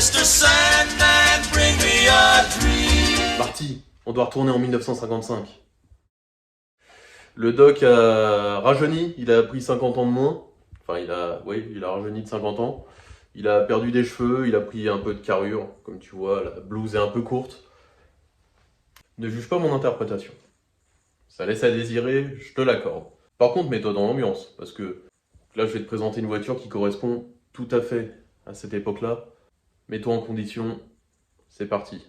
Mr. Sandman, bring me a dream. Marty, on doit retourner en 1955. Le doc a rajeuni, il a pris 50 ans de moins. Enfin, il a rajeuni de 50 ans. Il a perdu des cheveux, il a pris un peu de carrure. Comme tu vois, la blouse est un peu courte. Ne juge pas mon interprétation. Ça laisse à désirer, je te l'accorde. Par contre, mets-toi dans l'ambiance, parce que là, je vais te présenter une voiture qui correspond tout à fait à cette époque-là. Mets-toi en condition, c'est parti.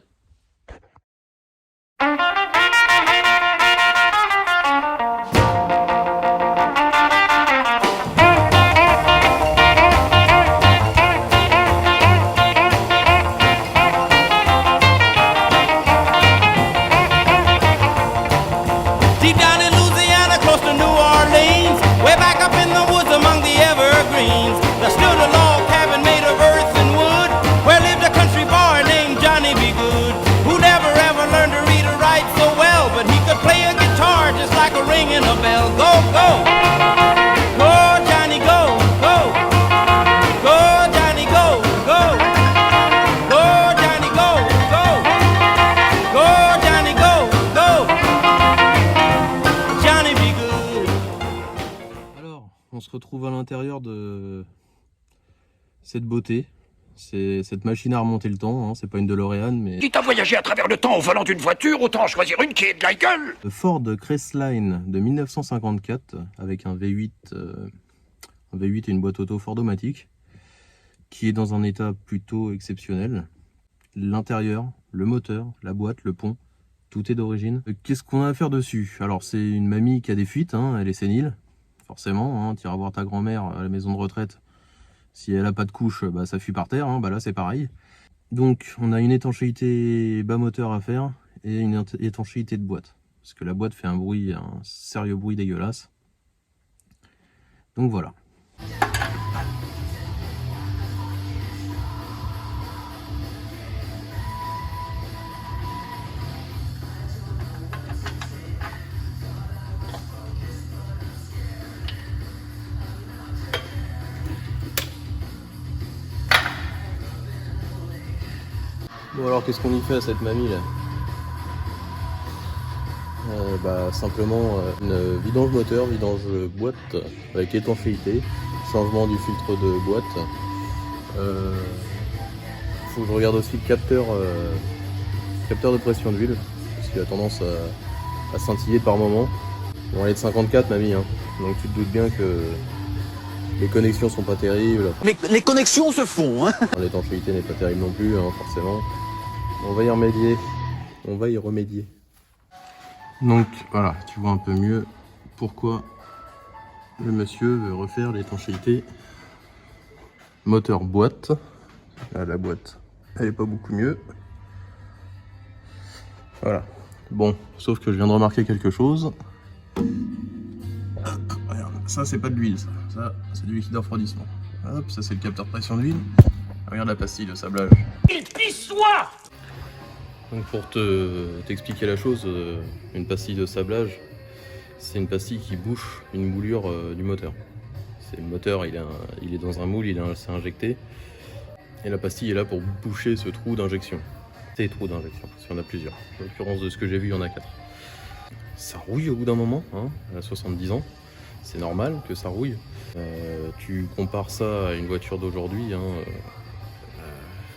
Deep down in Louisiana, close to New Orleans, way back up in the woods among the evergreens, there stood a log cabin made of earth and wood, where lived a country boy named Johnny B. Good, who never ever learned to read or write so well, but he could play a guitar just like a ringing a bell. Go, go! Go, Johnny, go, go! Go, Johnny, go, go! Go, Johnny, go, go! Go, Johnny, go, go! Johnny be good. Alors, on se retrouve à l'intérieur de cette beauté. C'est cette machine à remonter le temps, hein. C'est pas une DeLorean, mais... Quitte à voyager à travers le temps au volant d'une voiture, autant en choisir une qui est de la gueule. Ford Crestline de 1954, avec un V8 et une boîte auto Fordomatic, qui est dans un état plutôt exceptionnel. L'intérieur, le moteur, la boîte, le pont, tout est d'origine. Qu'est-ce qu'on a à faire dessus? Alors c'est une mamie qui a des fuites, hein, elle est sénile, forcément, hein, tu iras voir ta grand-mère à la maison de retraite. Si elle n'a pas de couche, bah, ça fuit par terre, hein, bah là c'est pareil. Donc on a une étanchéité bas moteur à faire et une étanchéité de boîte. Parce que la boîte fait un sérieux bruit dégueulasse. Donc voilà. Bon alors qu'est-ce qu'on y fait à cette mamie là? Simplement une vidange moteur, vidange boîte avec étanchéité, changement du filtre de boîte. Faut que je regarde aussi le capteur de pression d'huile, parce qu'il a tendance à scintiller par moment. Bon, elle est de 54 mamie, hein, donc tu te doutes bien que les connexions sont pas terribles. Les connexions se font, hein. L'étanchéité n'est pas terrible non plus, hein, forcément. On va y remédier. Donc voilà, tu vois un peu mieux pourquoi le monsieur veut refaire l'étanchéité moteur boîte. Là, la boîte, elle est pas beaucoup mieux. Voilà. Bon, sauf que je viens de remarquer quelque chose. Regarde, ça c'est pas de l'huile, ça c'est du liquide de refroidissement. Hop, ça c'est le capteur de pression d'huile. Regarde la pastille de sablage. Il pisse-soit. Donc pour t'expliquer la chose, une pastille de sablage, c'est une pastille qui bouche une moulure du moteur. C'est le moteur, il est dans un moule, c'est injecté, et la pastille est là pour boucher ce trou d'injection. Ces trous d'injection, s'il y en a plusieurs. En l'occurrence de ce que j'ai vu, il y en a 4. Ça rouille au bout d'un moment, hein, à 70 ans. C'est normal que ça rouille. Tu compares ça à une voiture d'aujourd'hui, hein,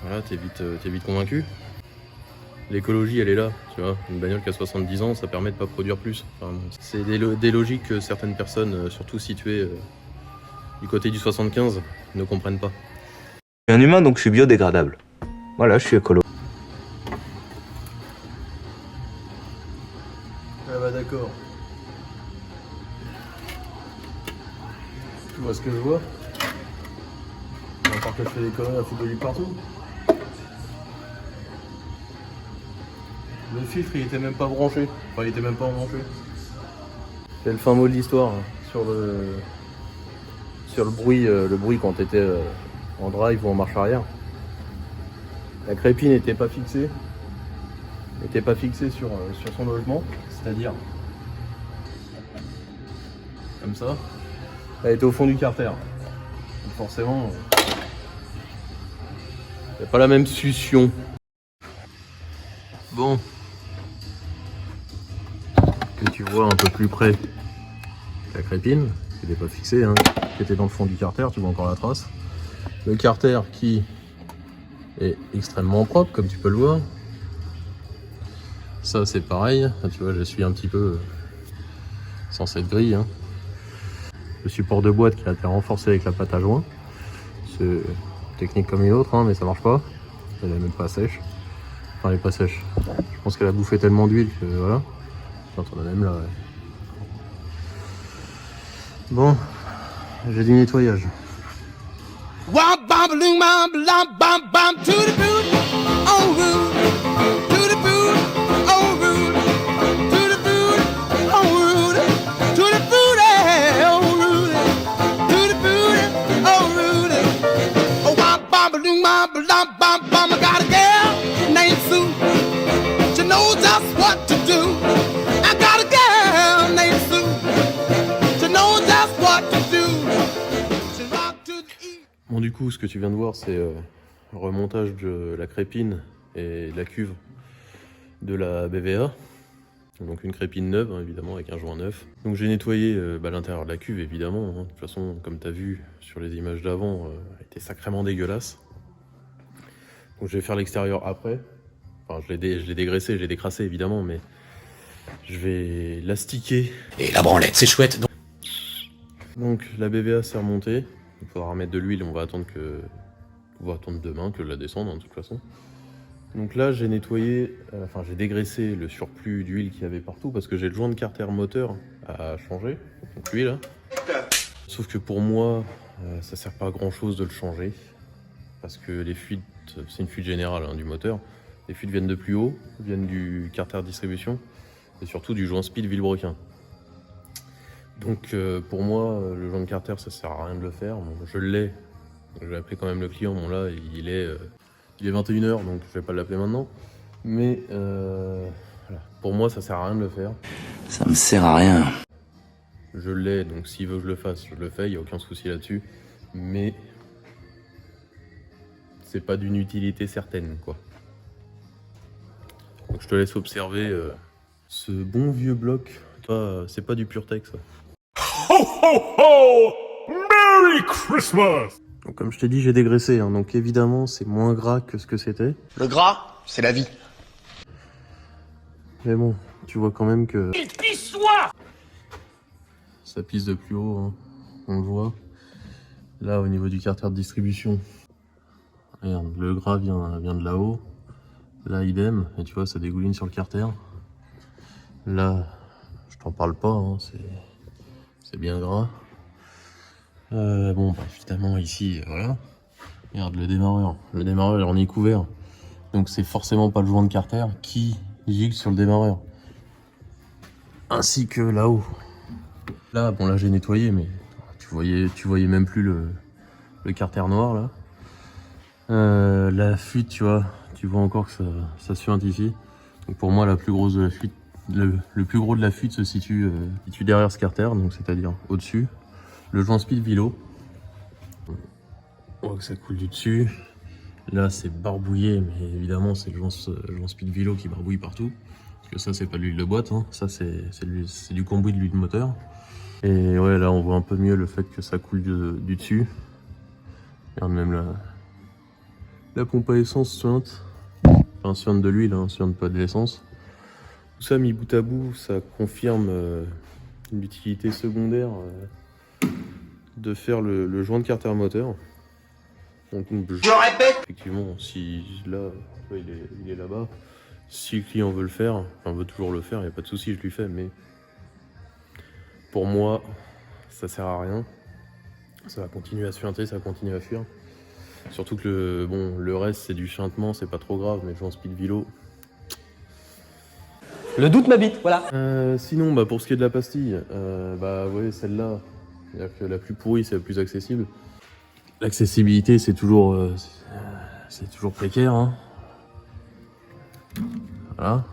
voilà, t'es vite convaincu. L'écologie, elle est là, tu vois. Une bagnole qui a 70 ans, ça permet de pas produire plus. Enfin, c'est des logiques que certaines personnes, surtout situées du côté du 75, ne comprennent pas. Je suis un humain, donc je suis biodégradable. Voilà, je suis écolo. Ah bah d'accord. Tu vois ce que je vois? À part que je fais des conneries à foutre de l'huile partout. Le filtre il était même pas branché. Enfin il était même pas embranché. C'est le fin mot de l'histoire hein, sur le bruit quand t'étais en drive ou en marche arrière. La crépine n'était pas fixée. Sur son logement, c'est-à-dire comme ça. Elle était au fond du carter. Donc forcément, Y a pas la même succion. Bon. Que tu vois un peu plus près la crépine, qui n'était pas fixée, hein, qui était dans le fond du carter, tu vois encore la trace. Le carter qui est extrêmement propre, comme tu peux le voir. Ça c'est pareil, tu vois, je suis un petit peu sans cette grille. Hein. Le support de boîte qui a été renforcé avec la pâte à joint. C'est technique comme une autre, hein, mais ça marche pas. Elle est même pas sèche. Enfin, elle est pas sèche. Je pense qu'elle a bouffé tellement d'huile que voilà. Quand on a même là. Ouais. Bon, j'ai du nettoyage. Womp bam loom bam blam bam bam to the boot on root to the boot on root to the boot on root to the boot on root to the boot on root. Oh womp bam loom bam blam bam bam. I got a girl named Sue. She knows just what to do. I got a girl named Sue. She knows just what to do. She rock to the east. Bon, du coup, ce que tu viens de voir, c'est le remontage de la crépine et de la cuve de la BVA. Donc une crépine neuve, hein, évidemment, avec un joint neuf. Donc j'ai nettoyé l'intérieur de la cuve, évidemment. Hein. De toute façon, comme tu as vu sur les images d'avant, elle était sacrément dégueulasse. Donc je vais faire l'extérieur après. Enfin, je l'ai dégraissé, je l'ai décrassé, évidemment, mais je vais l'astiquer. Et la branlette, c'est chouette. Donc la BVA s'est remontée. Il faudra remettre de l'huile, on va attendre demain que la descendre, hein, de toute façon. Donc là j'ai nettoyé, j'ai dégraissé le surplus d'huile qu'il y avait partout parce que j'ai le joint de carter moteur à changer, donc lui là. Sauf que pour moi, ça sert pas à grand chose de le changer parce que les fuites, c'est une fuite générale hein, du moteur. Les fuites viennent de plus haut, viennent du carter distribution et surtout du joint speed Villebrequin. Donc pour moi, le joint de carter, ça sert à rien de le faire. Bon, je l'ai. Je vais appeler quand même le client. Bon là, il est 21h, donc je vais pas l'appeler maintenant. Mais voilà. Pour moi, ça sert à rien de le faire. Ça me sert à rien. Je l'ai, donc s'il veut que je le fasse, je le fais. Il n'y a aucun souci là-dessus. Mais c'est pas d'une utilité certaine, quoi. Donc je te laisse observer ce bon vieux bloc. C'est pas du PureTech, ça. Ho ho ho! Merry Christmas! Donc, comme je t'ai dit, j'ai dégraissé, hein, donc évidemment c'est moins gras que ce que c'était. Le gras, c'est la vie. Mais bon, tu vois quand même que ça pisse de plus haut, hein. On le voit. Là au niveau du carter de distribution, regarde, le gras vient de là-haut. Là idem, et tu vois ça dégouline sur le carter. Là, je t'en parle pas, hein, c'est bien gras. Bon, bah, évidemment ici, voilà. Regarde le démarreur. Le démarreur on est couvert. Donc c'est forcément pas le joint de carter qui gicle sur le démarreur. Ainsi que là-haut. Là, bon là j'ai nettoyé, mais tu voyais même plus le carter noir là. La fuite, tu vois encore que ça suinte ici. Donc pour moi la plus grosse de la fuite, le plus gros de la fuite se situe derrière ce carter, donc c'est-à-dire au-dessus. Le joint speed Vilo. On voit que ça coule du dessus. Là c'est barbouillé, mais évidemment c'est le joint speed Vilo qui barbouille partout. Parce que ça c'est pas de l'huile de boîte, hein. Ça c'est du combi de l'huile de moteur. Et ouais, là on voit un peu mieux le fait que ça coule du dessus. Regarde même la pompe à essence suinte. Enfin suinte de l'huile, hein, suinte pas de l'essence. Tout ça mis bout à bout, ça confirme l'utilité secondaire de faire le joint de carter moteur. Donc, je répète. Effectivement, si là il est là-bas, si le client veut le faire, enfin veut toujours le faire, il n'y a pas de souci, je lui fais, mais pour moi, ça sert à rien. Ça va continuer à suinter, ça va continuer à fuir. Surtout que le reste c'est du chuintement, c'est pas trop grave, mais le joint speed Vilo. Le doute m'habite, voilà. Sinon, pour ce qui est de la pastille, ouais, celle-là, c'est-à-dire que la plus pourrie, c'est la plus accessible. L'accessibilité, c'est toujours précaire, hein. Voilà.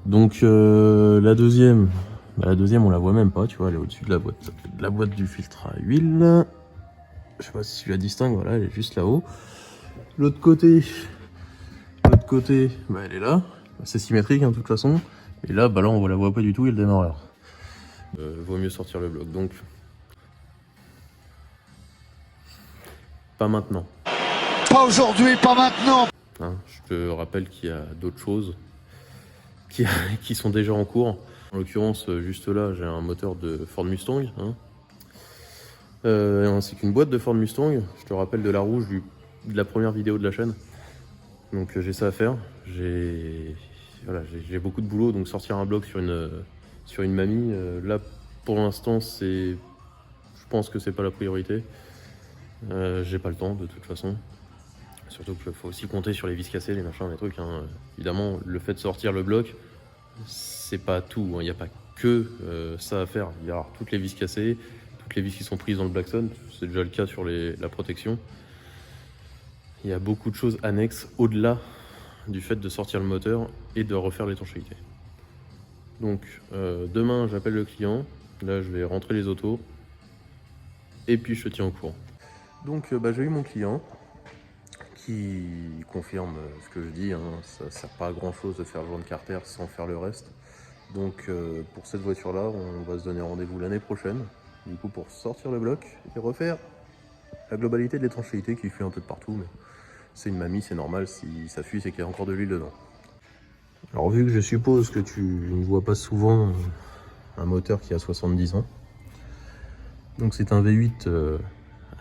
Donc la deuxième, on la voit même pas, tu vois, elle est au-dessus de la boîte du filtre à huile. Je sais pas si tu la distingues, voilà, elle est juste là-haut. L'autre côté, bah, elle est là. C'est symétrique hein, de toute façon. Et là, bah là, on la voit pas du tout, il y a le démarreur. Vaut mieux sortir le bloc. Donc, pas maintenant. Pas aujourd'hui, pas maintenant. Hein, je te rappelle qu'il y a d'autres choses qui sont déjà en cours. En l'occurrence, juste là, j'ai un moteur de Ford Mustang. Hein, ainsi qu'une boîte de Ford Mustang. Je te rappelle de la rouge de la première vidéo de la chaîne. Donc j'ai ça à faire. J'ai beaucoup de boulot, donc sortir un bloc sur une mamie, là pour l'instant je pense que c'est pas la priorité. J'ai pas le temps de toute façon. Surtout qu'il faut aussi compter sur les vis cassées, les machins, les trucs. Hein. Évidemment, le fait de sortir le bloc, c'est pas tout. Il n'y a pas que ça à faire. Il y a toutes les vis cassées, toutes les vis qui sont prises dans le Blackstone. C'est déjà le cas sur la protection. Il y a beaucoup de choses annexes au-delà du fait de sortir le moteur et de refaire l'étanchéité. Donc demain j'appelle le client, là je vais rentrer les autos et puis je te tiens au courant. Donc j'ai eu mon client qui confirme ce que je dis, hein. Ça sert pas à grand chose de faire le joint de carter sans faire le reste. Donc pour cette voiture là on va se donner rendez-vous l'année prochaine, du coup pour sortir le bloc et refaire la globalité de l'étanchéité qui fuit un peu de partout, mais c'est une mamie, c'est normal, si ça fuit c'est qu'il y a encore de l'huile dedans. Alors vu que je suppose que tu ne vois pas souvent un moteur qui a 70 ans, donc c'est un V8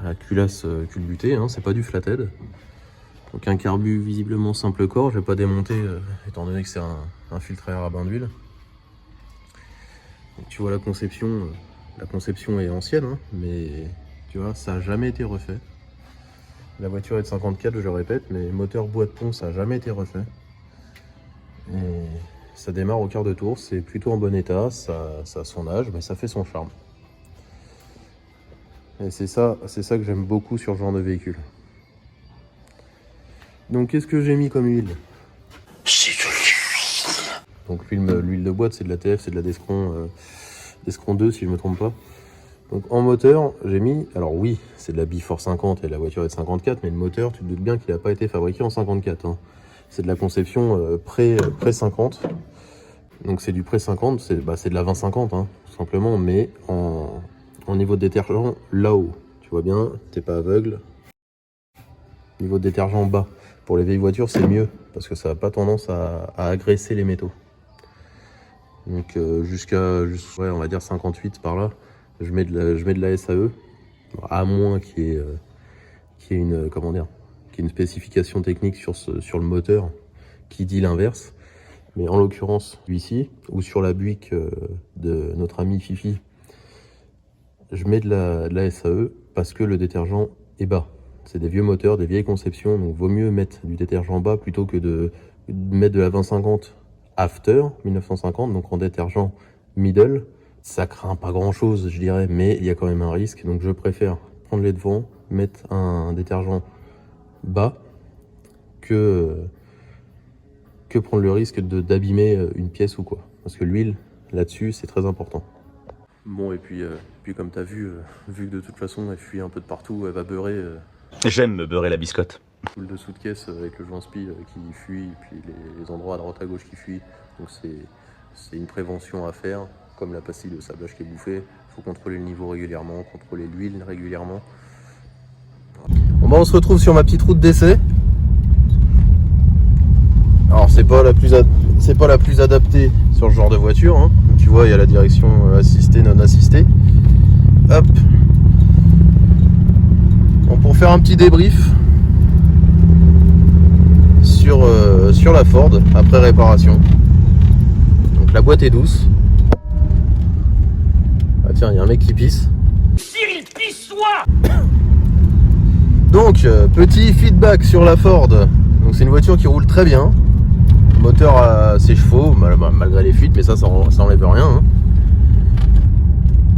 à culasse culbutée, hein, c'est pas du flathead. Donc un carbu visiblement simple corps, je vais pas démonter étant donné que c'est un filtre à air à bain d'huile. Tu vois la conception est ancienne, hein, mais tu vois ça a jamais été refait. La voiture est de 54, je répète, mais moteur bois de pont, ça n'a jamais été refait. Et ça démarre au quart de tour, c'est plutôt en bon état, ça a son âge, mais ça fait son charme. Et c'est ça que j'aime beaucoup sur ce genre de véhicule. Donc qu'est-ce que j'ai mis comme huile? C'est de l'huile. Donc l'huile de boîte, c'est de la TF, c'est de la Descron 2 si je ne me trompe pas. Donc en moteur, j'ai mis, alors oui, c'est de la Bifor 50 et la voiture est de 54, mais le moteur, tu te doutes bien qu'il n'a pas été fabriqué en 54. Hein. C'est de la conception pré-50. Donc c'est du pré-50, c'est de la 2050, hein, tout simplement, mais en niveau de détergent, là-haut. Tu vois bien, t'es pas aveugle. Niveau de détergent bas. Pour les vieilles voitures, c'est mieux, parce que ça n'a pas tendance à agresser les métaux. Donc ouais, on va dire 58 par là. Je mets de la SAE, à moins qu'il y ait une spécification technique sur le moteur qui dit l'inverse. Mais en l'occurrence, celui-ci, ou sur la Buick de notre ami Fifi, je mets de la SAE parce que le détergent est bas. C'est des vieux moteurs, des vieilles conceptions, donc vaut mieux mettre du détergent bas plutôt que de mettre de la 2050 after 1950, donc en détergent middle. Ça craint pas grand chose, je dirais, mais il y a quand même un risque, donc je préfère prendre les devants, mettre un détergent bas que prendre le risque d'abîmer une pièce ou quoi, parce que l'huile là-dessus c'est très important. Bon, et puis comme tu as vu que de toute façon elle fuit un peu de partout, elle va beurrer. J'aime me beurrer la biscotte. Tout le dessous de caisse avec le joint spi qui fuit, et puis les endroits à droite à gauche qui fuient, donc c'est une prévention à faire. Comme la pastille de sablage qui est bouffée, il faut contrôler le niveau régulièrement, contrôler l'huile régulièrement. Bon, on se retrouve sur ma petite route d'essai. Alors c'est pas la plus adaptée sur ce genre de voiture, hein. Tu vois, il y a la direction assistée, non assistée. Hop. Bon, pour faire un petit débrief sur la Ford après réparation. Donc la boîte est douce. Ah tiens, il y a un mec qui pisse. Cyril, pisse-toi. Donc, petit feedback sur la Ford. Donc c'est une voiture qui roule très bien. Moteur à 6 chevaux, malgré les fuites, mais ça enlève rien. Hein.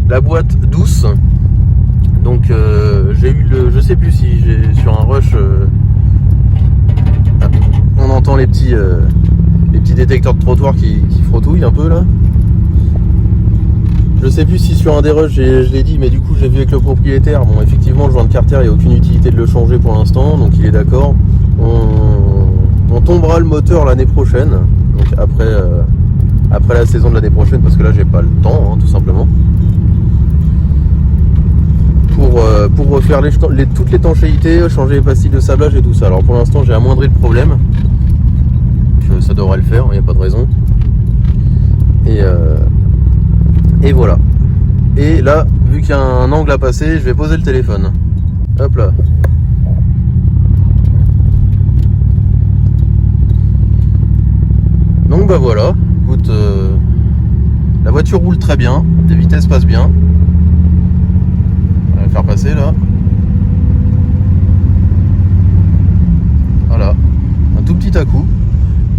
La boîte douce. Donc j'ai eu je sais plus si j'ai sur un rush. On entend les petits détecteurs de trottoir qui frottouillent un peu là. Je sais plus si sur un des rushs je l'ai dit, mais du coup j'ai vu avec le propriétaire. Bon, effectivement le joint de carter, il n'y a aucune utilité de le changer pour l'instant, donc il est d'accord. On tombera le moteur l'année prochaine, donc après la saison de l'année prochaine, parce que là j'ai pas le temps, hein, tout simplement. Pour refaire toute l'étanchéité, changer les pastilles de sablage et tout ça. Alors pour l'instant j'ai amoindri le problème, que ça devrait le faire, il n'y a pas de raison. Et voilà. Et là, vu qu'il y a un angle à passer, je vais poser le téléphone. Hop là. Donc bah voilà, écoute, la voiture roule très bien, les vitesses passent bien. On va la faire passer là. Voilà, un tout petit à-coup.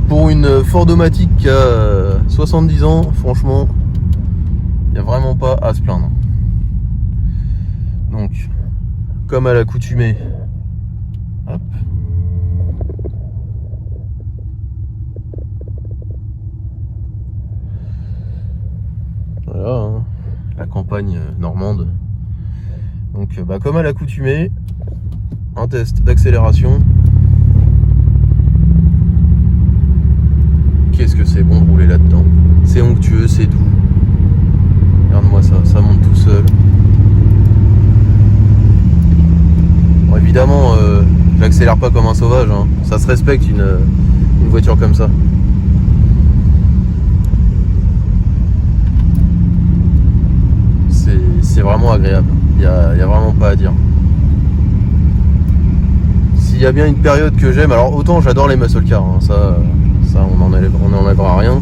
Pour une Ford-O-Matic qui a 70 ans, franchement, il n'y a vraiment pas à se plaindre. Donc, comme à l'accoutumée, hop. Voilà, hein, la campagne normande. Donc, bah, comme à l'accoutumée, un test d'accélération. Qu'est-ce que c'est bon de rouler là-dedans. C'est onctueux, c'est doux. Regarde-moi ça, ça monte tout seul. Bon, évidemment, j'accélère pas comme un sauvage, hein. Ça se respecte une voiture comme ça. C'est vraiment agréable, il y a vraiment pas à dire. S'il y a bien une période que j'aime, alors autant j'adore les muscle cars, hein, ça on n'enlèvera rien.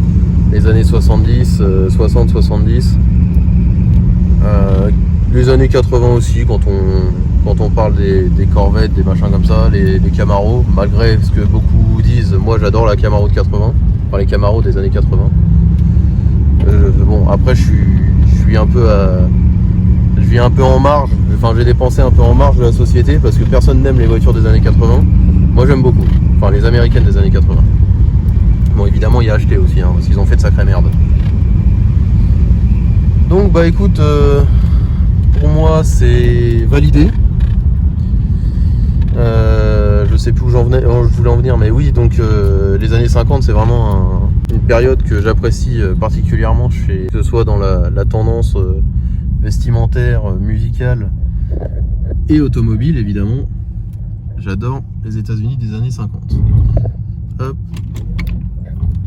Les années 70, 60-70, les années 80 aussi, quand on parle des Corvettes, des machins comme ça, les Camaro, malgré ce que beaucoup disent, moi j'adore la Camaro de 80, enfin les Camaro des années 80. Bon, après je suis un peu je vis un peu en marge, enfin j'ai des pensées un peu en marge de la société parce que personne n'aime les voitures des années 80. Moi j'aime beaucoup, enfin les américaines des années 80. Bon évidemment il y a acheté aussi, hein, parce qu'ils ont fait de sacrée merde. Donc bah écoute, pour moi c'est validé. Je sais plus où je voulais en venir, mais oui, donc les années 50 c'est vraiment une période que j'apprécie particulièrement, que ce soit dans la tendance vestimentaire, musicale et automobile évidemment. J'adore les États-Unis des années 50. Hop,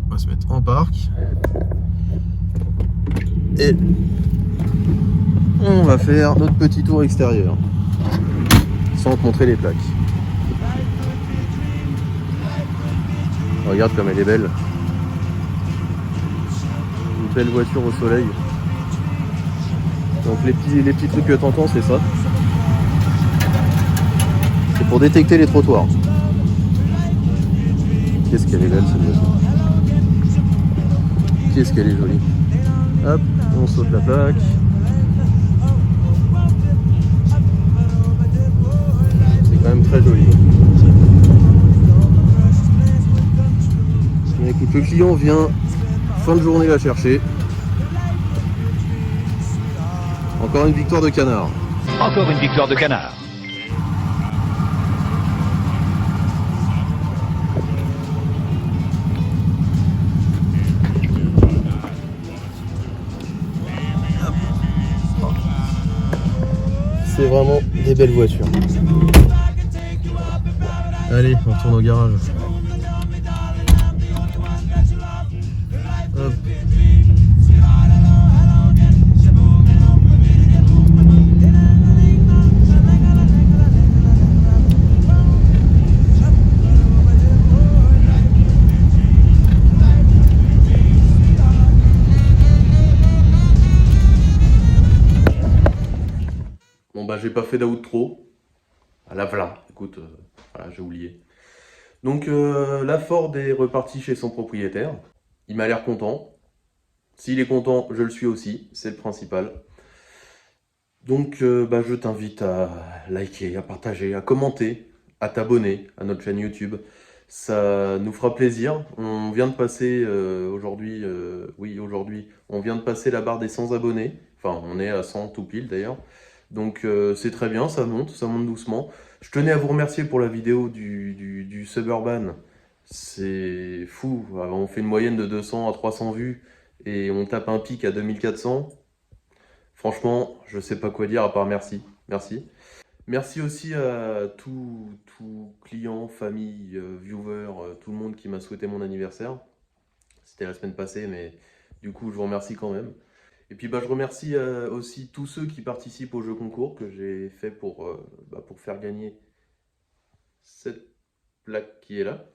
on va se mettre en parc et on va faire notre petit tour extérieur sans te montrer les plaques. Regarde comme elle est belle. Une belle voiture au soleil. Donc les petits trucs que t'entends, c'est ça. C'est pour détecter les trottoirs. Qu'est-ce qu'elle est belle cette voiture. Qu'est-ce qu'elle est jolie. Hop, on saute la plaque. C'est quand même très joli. Mais écoute, le client vient fin de journée la chercher. Encore une victoire de canard. Encore une victoire de canard. C'est vraiment des belles voitures. Allez, on retourne au garage. Hop. Bon bah j'ai pas fait d'outro. À la voilà, écoute, voilà, j'ai oublié. Donc la Ford est repartie chez son propriétaire. Il m'a l'air content. S'il est content, je le suis aussi, c'est le principal. Donc bah, je t'invite à liker, à partager, à commenter, à t'abonner à notre chaîne YouTube. Ça nous fera plaisir. On vient de passer aujourd'hui, on vient de passer la barre des 100 abonnés. Enfin, on est à 100 tout pile d'ailleurs. Donc c'est très bien, ça monte doucement. Je tenais à vous remercier pour la vidéo du Suburban. C'est fou, on fait une moyenne de 200 à 300 vues et on tape un pic à 2400. Franchement, je sais pas quoi dire à part merci. Merci. Merci aussi à tout client, famille, viewer, tout le monde qui m'a souhaité mon anniversaire. C'était la semaine passée, mais du coup, je vous remercie quand même. Et puis, je remercie aussi tous ceux qui participent au jeu concours que j'ai fait pour faire gagner cette plaque qui est là.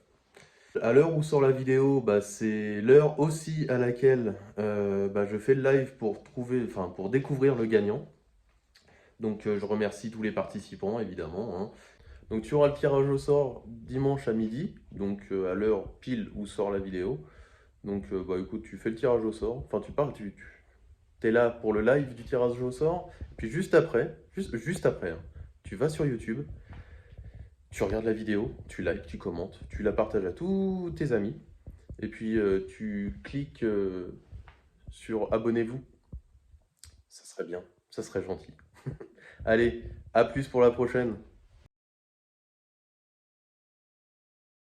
À l'heure où sort la vidéo, c'est l'heure aussi à laquelle je fais le live pour découvrir le gagnant. Donc je remercie tous les participants évidemment, hein. Donc tu auras le tirage au sort dimanche à midi, donc à l'heure pile où sort la vidéo. Donc écoute, tu fais le tirage au sort, enfin tu es là pour le live du tirage au sort, puis juste après, hein, tu vas sur YouTube, tu regardes la vidéo, tu likes, tu commentes, tu la partages à tous tes amis, et puis tu cliques sur abonnez-vous. Ça serait bien, ça serait gentil. Allez, à plus pour la prochaine.